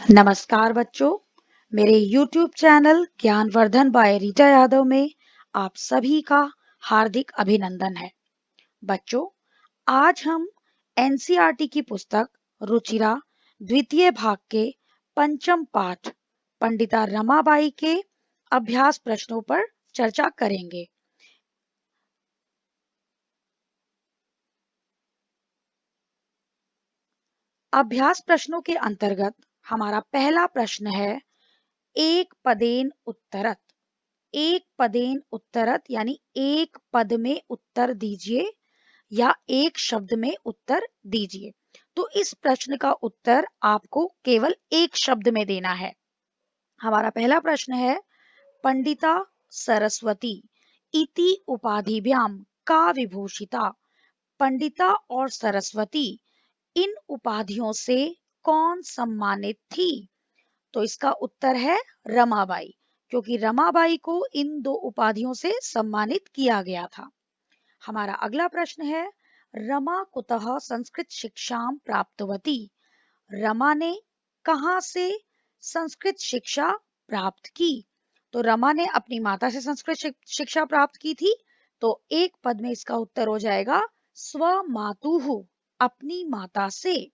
नमस्कार बच्चों, मेरे YouTube channel Gyanvardhan by Rita Yadav में आप सभी का हार्दिक अभिनंदन है। बच्चों, आज हम एनसीईआरटी की पुस्तक रुचिरा द्वितीय भाग के पंचम पाठ पंडिता रमाबाई के अभ्यास प्रश्नों पर चर्चा करेंगे। अभ्यास प्रश्नों के अंतर्गत हमारा पहला प्रश्न है एक पदेन उत्तरत। एक पदेन उत्तरत यानी एक पद में उत्तर दीजिए या एक शब्द में उत्तर दीजिए। तो इस प्रश्न का उत्तर आपको केवल एक शब्द में देना है। हमारा पहला प्रश्न है पंडिता सरस्वती इति उपाधिभ्याम का विभूषिता। पंडिता और सरस्वती इन उपाधियों से कौन सम्मानित थी? तो इसका उत्तर है रमाबाई, क्योंकि रमाबाई को इन दो उपाधियों से सम्मानित किया गया था। हमारा अगला प्रश्न है रमा कुतः संस्कृत शिक्षाम प्राप्तवती। रमा ने कहां से संस्कृत शिक्षा प्राप्त की? तो रमा ने अपनी माता से संस्कृत शिक्षा प्राप्त की थी। तो एक पद में इसका उत्तर हो जाएगा स्वमातुः, अपनी माता से।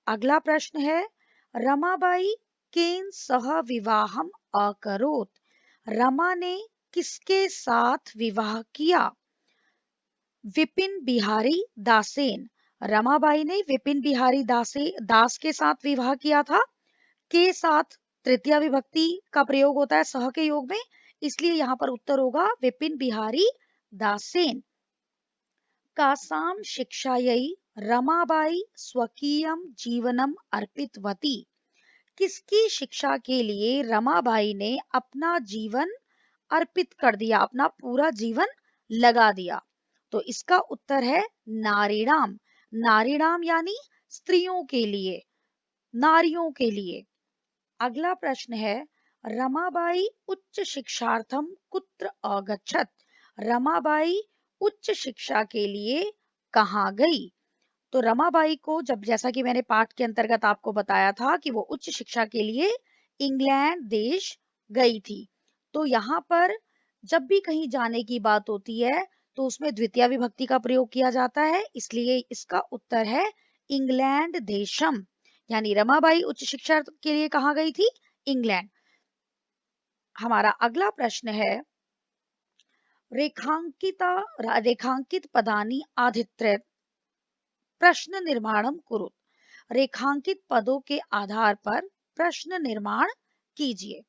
अगला प्रश्न है रमाबाई केन सह विवाहम अकरोत। रमा ने किसके साथ विवाह किया? विपिन बिहारी दासेन। रमाबाई ने विपिन बिहारी दास के साथ विवाह किया था। के साथ तृतीया विभक्ति का प्रयोग होता है सह के योग में, इसलिए यहाँ पर उत्तर होगा विपिन बिहारी दासेन। कासाम शिक्षायै रमाबाई स्वकीयम जीवनम अर्पितवती। किसकी शिक्षा के लिए रमाबाई ने अपना जीवन अर्पित कर दिया, अपना पूरा जीवन लगा दिया? तो इसका उत्तर है नारीणाम। नारीणाम यानी स्त्रियों के लिए, नारियों के लिए। अगला प्रश्न है रमाबाई उच्च शिक्षार्थम कुत्र अगच्छत। रमाबाई उच्च शिक्षा के लिए कहाँ गई? तो रमाबाई को जैसा कि मैंने पाठ के अंतर्गत आपको बताया था कि वो उच्च शिक्षा के लिए इंग्लैंड देश गई थी। तो यहाँ पर जब भी कहीं जाने की बात होती है तो उसमें द्वितीय विभक्ति का प्रयोग किया जाता है, इसलिए इसका उत्तर है इंग्लैंड देशम। यानी रमाबाई उच्च शिक्षा के लिए कहाँ गई थी? इंग्लैंड। हमारा अगला प्रश्न है रेखांकित पदानि आधित्य प्रश्न निर्माणम कुरु। रेखांकित पदों के आधार पर प्रश्न निर्माण कीजिए।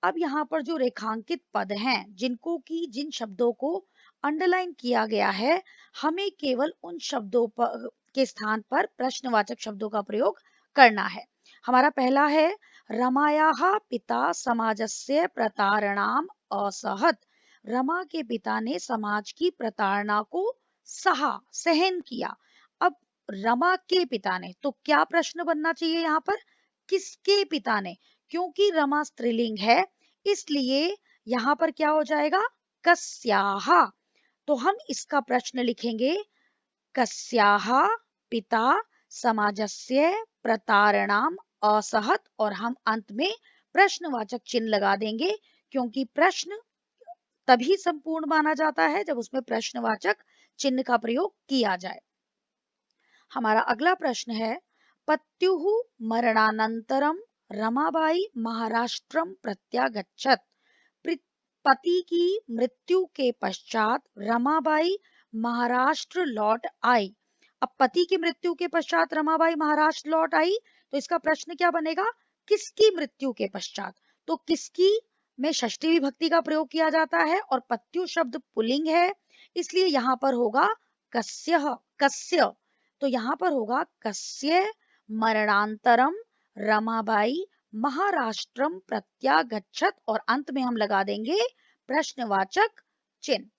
अब यहाँ पर जो रेखांकित पद हैं, जिन शब्दों को अंडरलाइन किया गया है, हमें केवल उन शब्दों के स्थान पर प्रश्नवाचक शब्दों का प्रयोग करना है। हमारा पहला है रमायाः पिता समाजस्य प्रतारणाम असहत। रमा के पिता ने समाज की प्रताड़ना को सहन किया। अब रमा के पिता ने, तो क्या प्रश्न बनना चाहिए यहाँ पर? किसके पिता ने? क्योंकि रमा स्त्रीलिंग है, इसलिए यहाँ पर क्या हो जाएगा? कस्याः। तो हम इसका प्रश्न लिखेंगे कस्याः पिता समाजस्य प्रतारणाम असहत, और हम अंत में प्रश्नवाचक चिन्ह लगा देंगे, क्योंकि प्रश्न तभी संपूर्ण माना जाता है जब उसमें प्रश्नवाचक चिन्ह का प्रयोग किया जाए। हमारा अगला प्रश्न है पत्युः मरणानंतरम रमाबाई महाराष्ट्रम प्रत्यागच्छत। पति की मृत्यु के पश्चात रमाबाई महाराष्ट्र लौट आई। अब पति की मृत्यु के पश्चात रमाबाई महाराष्ट्र लौट आई, तो इसका प्रश्न क्या बनेगा? किसकी मृत्यु के पश्चात? तो किसकी में षष्ठी विभक्ति का प्रयोग किया जाता है और पत्यु शब्द पुल्लिंग है, इसलिए यहाँ पर होगा कस्य। कस्य, तो यहाँ पर होगा कस्य मरणांतरम रमाबाई महाराष्ट्रम प्रत्यागच्छत, और अंत में हम लगा देंगे प्रश्नवाचक चिन्ह।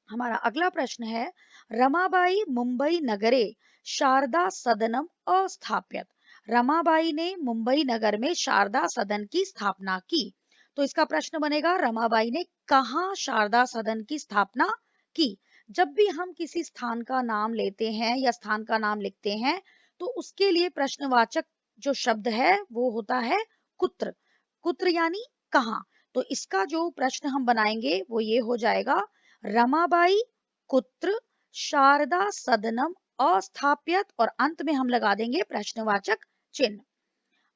हमारा अगला प्रश्न है रमाबाई मुंबई नगरे शारदा सदनम अस्थाप्यत। रमाबाई ने मुंबई नगर में शारदा सदन की स्थापना की। तो इसका प्रश्न बनेगा रमाबाई ने कहाँ शारदा सदन की स्थापना की? जब भी हम किसी स्थान का नाम लेते हैं या स्थान का नाम लिखते हैं, तो उसके लिए प्रश्नवाचक जो शब्द है वो होता है कुत्र। कुत्र यानी कहाँ। तो इसका जो प्रश्न हम बनाएंगे वो ये हो जाएगा, रमाबाई कुत्र शारदा सदनम अस्थाप्यत, और अंत में हम लगा देंगे प्रश्नवाचक चिन्ह।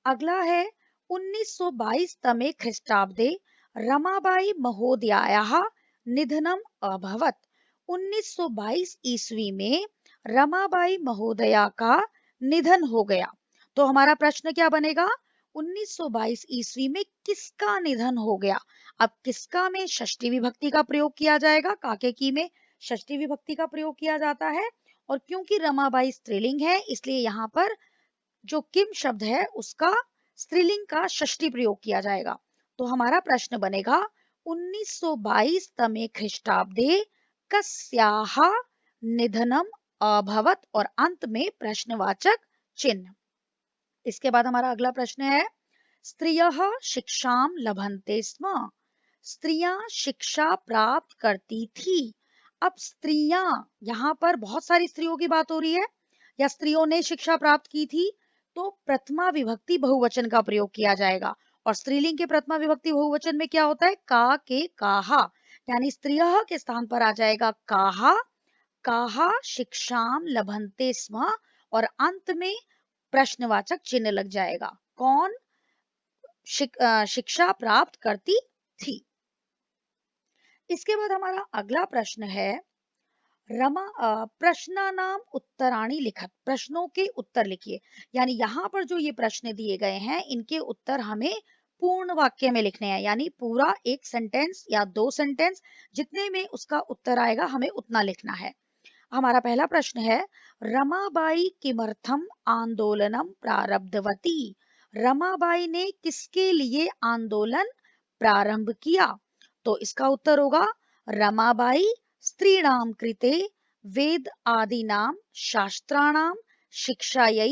अगला है 1922 तमे ख्रीष्टाब्दे रमाबाई महोदयायाः निधनम अभवत। 1922 ईस्वी में रमाबाई महोदया का निधन हो गया। तो हमारा प्रश्न क्या बनेगा, 1922 ईस्वी में किसका निधन हो गया। अब किसका में षष्ठी विभक्ति का प्रयोग किया जाएगा, काके की में षष्ठी विभक्ति का प्रयोग किया जाता है, और क्योंकि रमाबाई स्त्रीलिंग है इसलिए यहाँ पर जो किम शब्द है उसका स्त्रीलिंग का षष्ठी प्रयोग किया जाएगा। तो हमारा प्रश्न बनेगा 1922 तमे ख्रीष्टाब्दे कस्याः निधनम अभवत, और अंत में प्रश्नवाचक चिन्ह। इसके बाद हमारा अगला प्रश्न है, स्त्रियः शिक्षां लभन्ते स्म। स्त्रियां शिक्षा प्राप्त करती थी। अब स्त्रियां, यहाँ पर बहुत सारी स्त्रियों की बात हो रही है, या स्त्रियों ने शिक्षा प्राप्त की थी, तो प्रथमा विभक्ति बहुवचन का प्रयोग किया जाएगा। और स्त्रीलिंग के प्रथमा विभक्ति बहुवचन में क्या होता है, का के काहा, यानी स्त्रियः के स्थान पर आ जाएगा काहा। काहा शिक्षाम लभन्ते स्म, और अंत में प्रश्नवाचक चिन्ह लग जाएगा, कौन शिक्षा प्राप्त करती थी। इसके बाद हमारा अगला प्रश्न है, प्रश्नानाम उत्तराणि लिखत। प्रश्नों के उत्तर लिखिए, यानी यहाँ पर जो ये प्रश्न दिए गए हैं इनके उत्तर हमें पूर्ण वाक्य में लिखने हैं, यानी पूरा एक सेंटेंस या दो सेंटेंस जितने में उसका उत्तर आएगा हमें उतना लिखना है। हमारा पहला प्रश्न है, रमाबाई किमर्थम आंदोलनम प्रारब्धवती। रमाबाई ने किसके लिए आंदोलन प्रारंभ किया। तो इसका उत्तर होगा, रमाबाई स्त्रीणाम कृते वेद आदीनाम शास्त्राणाम शिक्षायै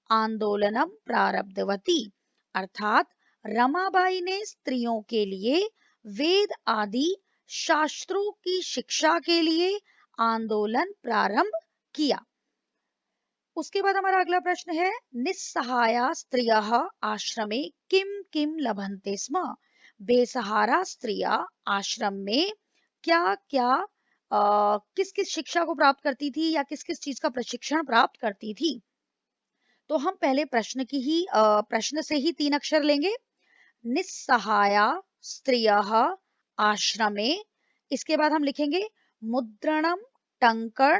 आंदोलनम प्रारब्धवती। अर्थात रमाबाई ने स्त्रियों के लिए वेद आदि शास्त्रों की शिक्षा के लिए आंदोलन प्रारंभ किया। उसके बाद हमारा अगला प्रश्न है, निस्सहाया स्त्रियः आश्रमे किम किम लभन्ते स्म। बेसहारा स्त्रियां आश्रम में क्या क्या किस किस शिक्षा को प्राप्त करती थी या किस किस चीज का प्रशिक्षण प्राप्त करती थी। तो हम पहले प्रश्न से ही तीन अक्षर लेंगे, निस्सहाया स्त्रियः आश्रमे। इसके बाद हम लिखेंगे मुद्रणम टंकण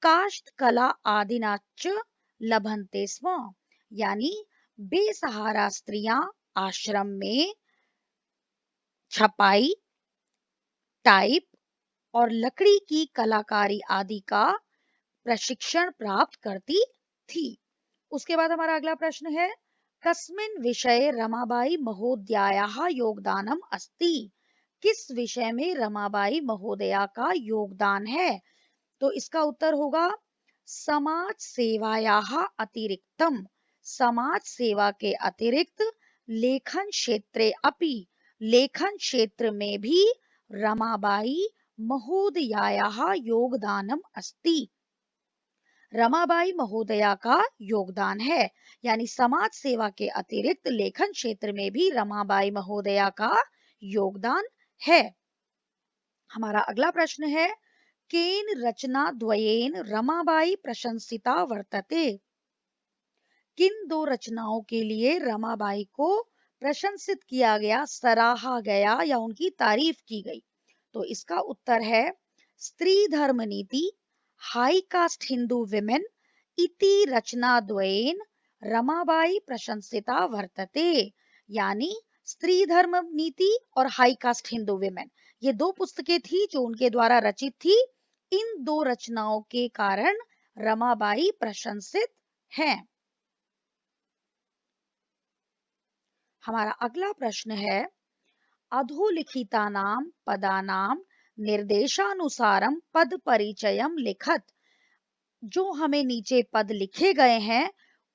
काष्ठ कला आदिनाच लभन्ते स्म, यानी बेसहारा स्त्रियां आश्रम में छपाई, टाइप और लकड़ी की कलाकारी आदि का प्रशिक्षण प्राप्त करती थी। उसके बाद हमारा अगला प्रश्न है, कस्मिन् विषये रमाबाई महोदयायाः योगदानम अस्ति। किस विषय में रमाबाई महोदया का योगदान है। तो इसका उत्तर होगा, समाज सेवायाः अतिरिक्तम। समाज सेवा के अतिरिक्त लेखन क्षेत्रे अपि, लेखन क्षेत्र में भी रमाबाई महोदयायाः योगदानम अस्ति। रमाबाई महोदया का योगदान है, यानी समाज सेवा के अतिरिक्त लेखन क्षेत्र में भी रमाबाई महोदया का योगदान है। हमारा अगला प्रश्न है, केन रचना द्वयेन रमाबाई प्रशंसिता वर्तते। किन दो रचनाओं के लिए रमाबाई को प्रशंसित किया गया, सराहा गया या उनकी तारीफ की गई। तो इसका उत्तर है, स्त्री धर्म नीति हाई कास्ट हिंदू विमेन इति रचना द्वयेन रमाबाई प्रशंसिता वर्तते। यानी स्त्री धर्म नीति और हाई कास्ट हिंदू विमेन, ये दो पुस्तकें थी जो उनके द्वारा रचित थी। इन दो रचनाओं के कारण रमाबाई प्रशंसित हैं। हमारा अगला प्रश्न है, अधोलिखितानां पदानां निर्देशानुसारम पद परिचयम लिखत। जो हमें नीचे पद लिखे गए हैं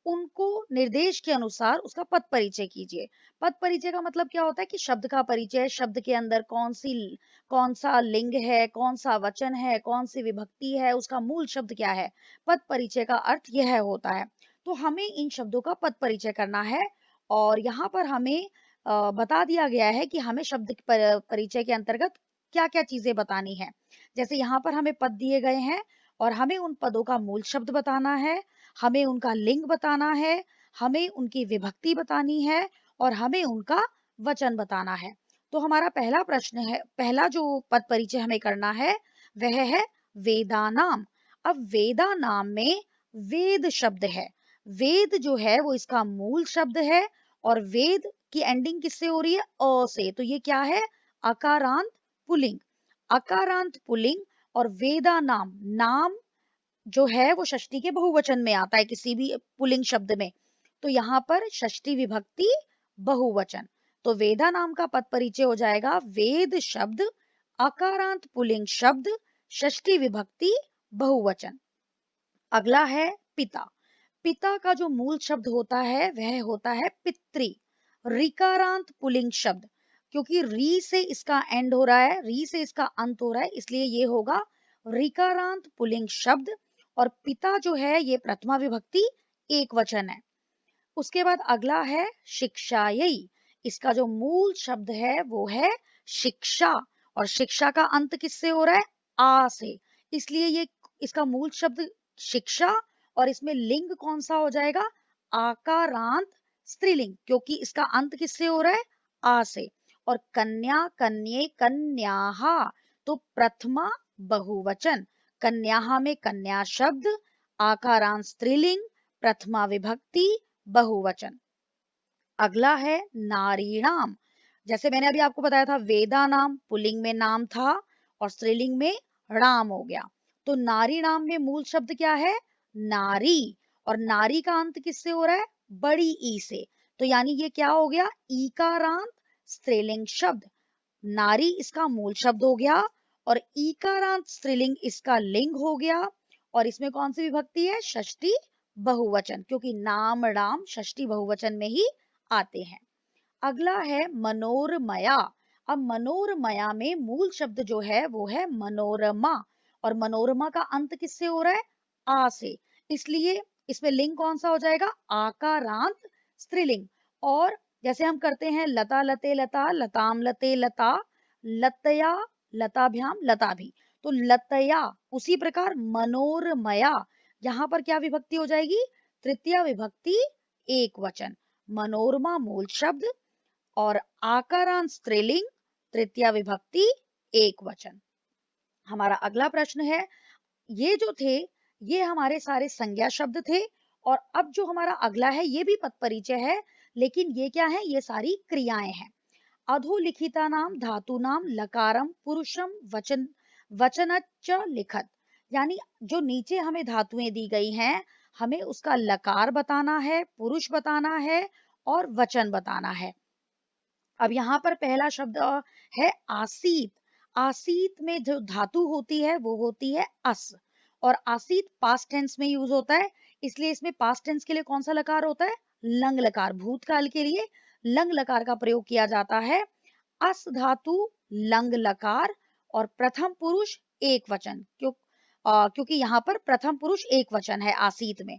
उनको निर्देश के अनुसार उसका पद परिचय कीजिए। पद परिचय का मतलब क्या होता है कि शब्द का परिचय, शब्द के अंदर कौन सा लिंग है, कौन सा वचन है, कौन सी विभक्ति है, उसका मूल शब्द क्या है। पद परिचय का अर्थ यह होता है। तो हमें इन शब्दों का पद परिचय करना है और यहाँ पर हमें बता दिया गया है कि हमें शब्द परिचय के अंतर्गत क्या-क्या चीजें बतानी है। जैसे यहाँ पर हमें पद दिए गए हैं और हमें उन पदों का मूल शब्द बताना है, हमें उनका लिंग बताना है, हमें उनकी विभक्ति बतानी है और हमें उनका वचन बताना है। तो हमारा पहला प्रश्न है, पहला जो पद परिचय हमें करना है वह है वेदानाम। अब वेदानाम में वेद शब्द है। वेद जो है वो इसका मूल शब्द है और वेद की एंडिंग किससे हो रही है? अ से। तो ये क्या है? अकारांत पुल्लिंग। अकारांत पुल्लिंग और वेदा नाम, नाम जो है वो षष्ठी के बहुवचन में आता है किसी भी पुल्लिंग शब्द में। तो यहाँ पर षष्ठी विभक्ति बहुवचन। तो वेदा नाम का पद परिचय हो जाएगा वेद शब्द, अकारांत पुल्लिंग शब्द, षष्ठी विभक्ति बहुवचन। अगला है पिता। पिता का जो मूल शब्द होता है वह होता है पितृ, ऋकारांत पुल्लिंग शब्द। क्योंकि री से इसका एंड हो रहा है, री से इसका अंत हो रहा है, इसलिए ये होगा ऋकारांत पुल्लिंग शब्द। और पिता जो है ये प्रथमा विभक्ति एक वचन है। उसके बाद अगला है शिक्षायै। इसका जो मूल शब्द है वो है शिक्षा और शिक्षा का अंत किससे हो रहा है? आ से। इसलिए ये इसका मूल शब्द शिक्षा और इसमें लिंग कौन सा हो जाएगा? आकारांत स्त्रीलिंग, क्योंकि इसका अंत किससे हो रहा है? आ से। और कन्या, कन्ये, कन्याहा तो प्रथमा बहुवचन। कन्याहा में कन्या शब्द, आकारांत स्त्रीलिंग, प्रथमा विभक्ति बहुवचन। अगला है नारीणाम। जैसे मैंने अभी आपको बताया था वेदा नाम पुल्लिंग में नाम था और स्त्रीलिंग में राम हो गया। तो नारी नाम में मूल शब्द क्या है? नारी। और नारी का अंत किससे हो रहा है? बड़ी ई से। तो यानी ये क्या हो गया? ईकारांत स्त्रीलिंग शब्द। नारी इसका मूल शब्द हो गया और ईकारांत स्त्रीलिंग इसका लिंग हो गया। और इसमें कौन सी विभक्ति है? षष्ठी बहुवचन, क्योंकि नाम राम षष्ठी बहुवचन में ही आते हैं। अगला है मनोरमया। अब मनोरमया में मूल शब्द जो है वो है मनोरमा और मनोरमा का अंत किससे हो रहा है? आ से। इसलिए इसमें लिंग कौन सा हो जाएगा? आकारांत स्त्रीलिंग। और जैसे हम करते हैं लता लते लता, लताम लते लता, लतया लताभ्याम लता भी। तो लतया उसी प्रकार मनोरमया, यहाँ पर क्या विभक्ति हो जाएगी? तृतीया विभक्ति एक वचन। मनोरमा मूल शब्द और आकारांत स्त्रीलिंग, तृतीया विभक्ति एक वचन। हमारा अगला प्रश्न है, ये जो थे ये हमारे सारे संज्ञा शब्द थे और अब जो हमारा अगला है ये भी पद परिचय है, लेकिन ये क्या है? ये सारी क्रियाएं हैं। अधोलिखिता नाम धातु नाम लकारम पुरुषम वचन वचनच्च लिखत। यानी जो नीचे हमें धातुएं दी गई हैं हमें उसका लकार बताना है, पुरुष बताना है और वचन बताना है। अब यहाँ पर पहला शब्द है आसीत। आसीत में जो धातु होती है वो होती है अस और आसीत पास्ट टेंस में यूज होता है, इसलिए इसमें पास्ट टेंस के लिए कौन सा लकार होता है? लंग लकार। भूतकाल के लिए लंग लकार का प्रयोग किया जाता है। अस धातु लंग लकार और प्रथम पुरुष एक वचन, क्योंकि यहाँ पर प्रथम पुरुष एक वचन है आसीत में।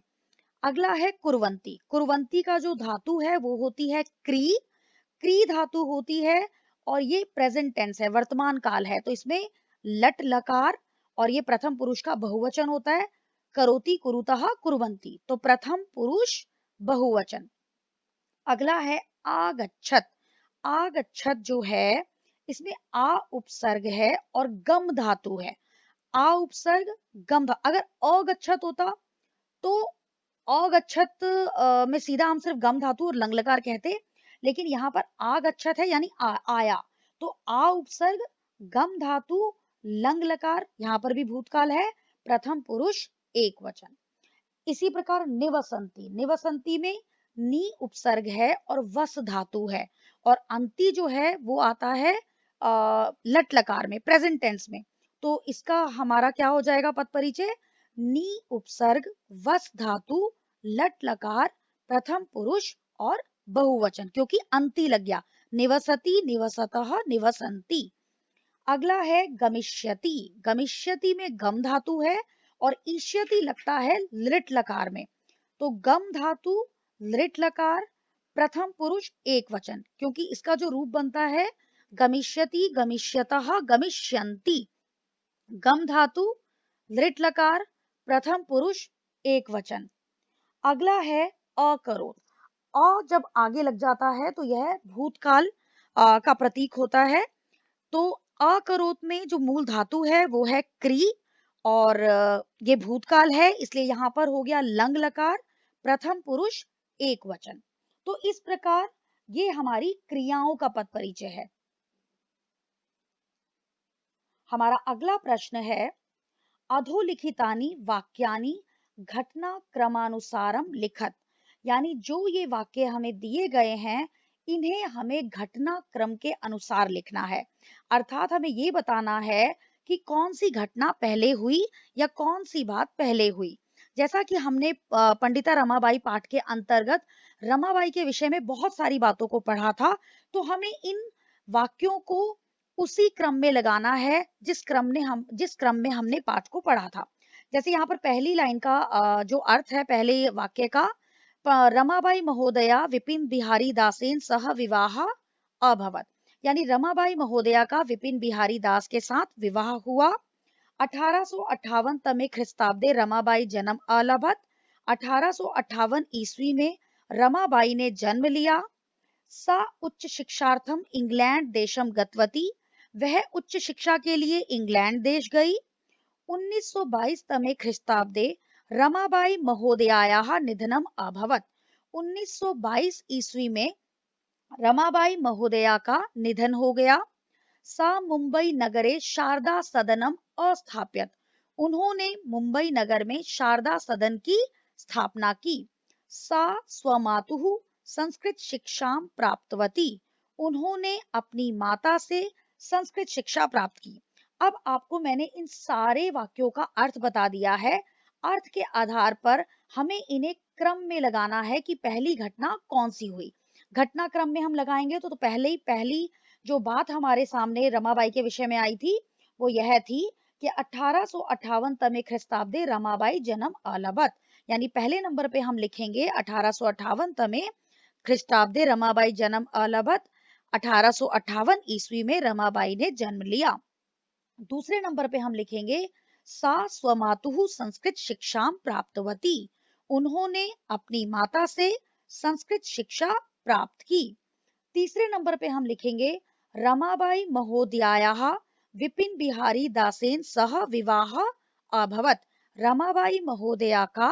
अगला है कुर्वंती। कुर्वंती का जो धातु है वो होती है क्री। क्री धातु होती है और ये प्रेजेंट टेंस है, वर्तमान काल है, तो इसमें लट लकार और ये प्रथम पुरुष का बहुवचन होता है। करोति कुरुतः कुर्वन्ति तो प्रथम पुरुष बहुवचन। अगला है आगच्छत। आगच्छत जो है इसमें आ उपसर्ग है और गम धातु है। आ उपसर्ग गम अगर अगच्छत होता तो अगच्छत में सीधा हम सिर्फ गम धातु और लंग लकार कहते, लेकिन यहाँ पर आगच्छत है यानी आया। तो आ उपसर्ग गम धातु लंग लकार, यहाँ पर भी भूतकाल है, प्रथम पुरुष एक वचन। इसी प्रकार निवसंती। निवसंती में नी उपसर्ग है और वस धातु है और अंति जो है वो आता है लट लकार में, प्रेजेंट टेंस में। तो इसका हमारा क्या हो जाएगा पद परिचय? नी उपसर्ग वस धातु लट लकार प्रथम पुरुष और बहुवचन, क्योंकि अंति लग गया। निवसति, निवसतः, निवसंती। अगला है गमिष्यति। गमिष्यति में गम धातु है और ईष्यति लगता है लिट लकार में। तो गम धातु लृट लकार प्रथम पुरुष एक वचन, क्योंकि इसका जो रूप बनता है गमिष्यति, गमिष्यतः, गमिष्यन्ति। गम धातु लृट लकार प्रथम पुरुष एक वचन। अगला है अकरोत। अ जब आगे लग जाता है तो यह भूतकाल का प्रतीक होता है। तो अकरोत में जो मूल धातु है वो है क्री, और ये भूतकाल है, इसलिए यहाँ पर हो गया लंग लकार प्रथम पुरुष एक वचन। तो इस प्रकार ये हमारी क्रियाओं का पद परिचय है। हमारा अगला प्रश्न है अधोलिखितानि वाक्यानि घटना क्रमानुसारम लिखत, यानी जो ये वाक्य हमें दिए गए हैं इन्हें हमें घटना क्रम के अनुसार लिखना है। अर्थात हमें ये बताना है कि कौन सी घटना पहले हुई या कौन सी बात पहले हुई। जैसा कि हमने पंडिता रमाबाई पाठ के अंतर्गत रमाबाई के विषय में बहुत सारी बातों को पढ़ा था, तो हमें इन वाक्यों को उसी क्रम में लगाना है जिस क्रम में हमने पाठ को पढ़ा था। जैसे यहाँ पर पहली लाइन का जो अर्थ है पहले वाक्य का, रमाबाई महोदया विपिन बिहारी दासेन सह विवाह अभवत, यानी रमाबाई महोदया का विपिन बिहारी दास के साथ विवाह हुआ। 1858 तमे ख्रिस्ताब्दे रमाबाई जन्म अलभत, 1858 ईस्वी में रमाबाई ने जन्म लिया। सा उच्च शिक्षार्थम इंग्लैंड देशम गतवती, वह उच्च शिक्षा के लिए इंग्लैंड देश गई। 1922 तमे ख्रिस्ताब्दे रमाबाई महोदयायाः निधनम अभवत, 1922 ईस्वी में रमाबाई महोदया का निधन हो गया। सा मुंबई नगरे शारदा सदनम अस्थाप्यत, उन्होंने मुंबई नगर में शारदा सदन की स्थापना की। सा स्वमातुः संस्कृत शिक्षां प्राप्तवती, उन्होंने अपनी माता से संस्कृत शिक्षा प्राप्त की। अब आपको मैंने इन सारे वाक्यों का अर्थ बता दिया है। अर्थ के आधार पर हमें इन्हें क्रम में लगाना है कि पहली घटना कौन सी हुई। घटना क्रम में हम लगाएंगे तो पहली जो बात हमारे सामने रमाबाई के विषय में आई थी वो यह थी कि 1858 तमे ख्रिस्ताब्दे रमाबाई जन्म अलभत, यानी पहले नंबर पे हम लिखेंगे 1858 तमे ख्रिस्ताब्दे रमाबाई जन्म अलभत, 1858 ईस्वी में रमाबाई ने जन्म लिया। दूसरे नंबर पे हम लिखेंगे सा स्वमातुः संस्कृत शिक्षां प्राप्तवती, उन्होंने अपनी माता से संस्कृत शिक्षा प्राप्त की। तीसरे नंबर पे हम लिखेंगे रमाबाई महोदयायाः विपिन बिहारी दासेन सह विवाह अभवत, रमाबाई महोदया का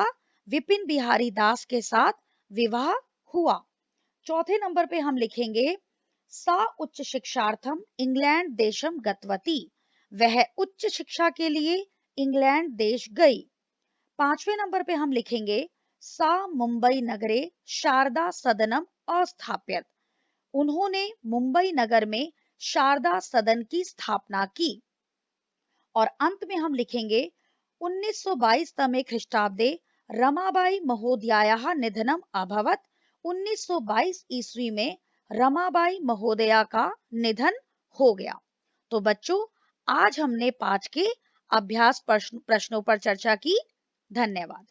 विपिन बिहारी दास के साथ विवाह हुआ। चौथे नंबर पे हम लिखेंगे सा उच्च शिक्षार्थम इंग्लैंड देशम गतवती, वह उच्च शिक्षा के लिए इंग्लैंड देश गई। पांचवें नंबर पे हम लिखेंगे सा मुंबई नगरे शारदा सदनम अस्थाप्यत, उन्होंने मुंबई नगर में शारदा सदन की स्थापना की। और अंत में हम लिखेंगे 1922 तमे ख्रिस्टाब्दे रमाबाई महोदयायाः निधनम अभवत, 1922 ईस्वी में रमाबाई महोदया का निधन हो गया। तो बच्चों, आज हमने पाठ के अभ्यास प्रश्नों पर चर्चा की। धन्यवाद।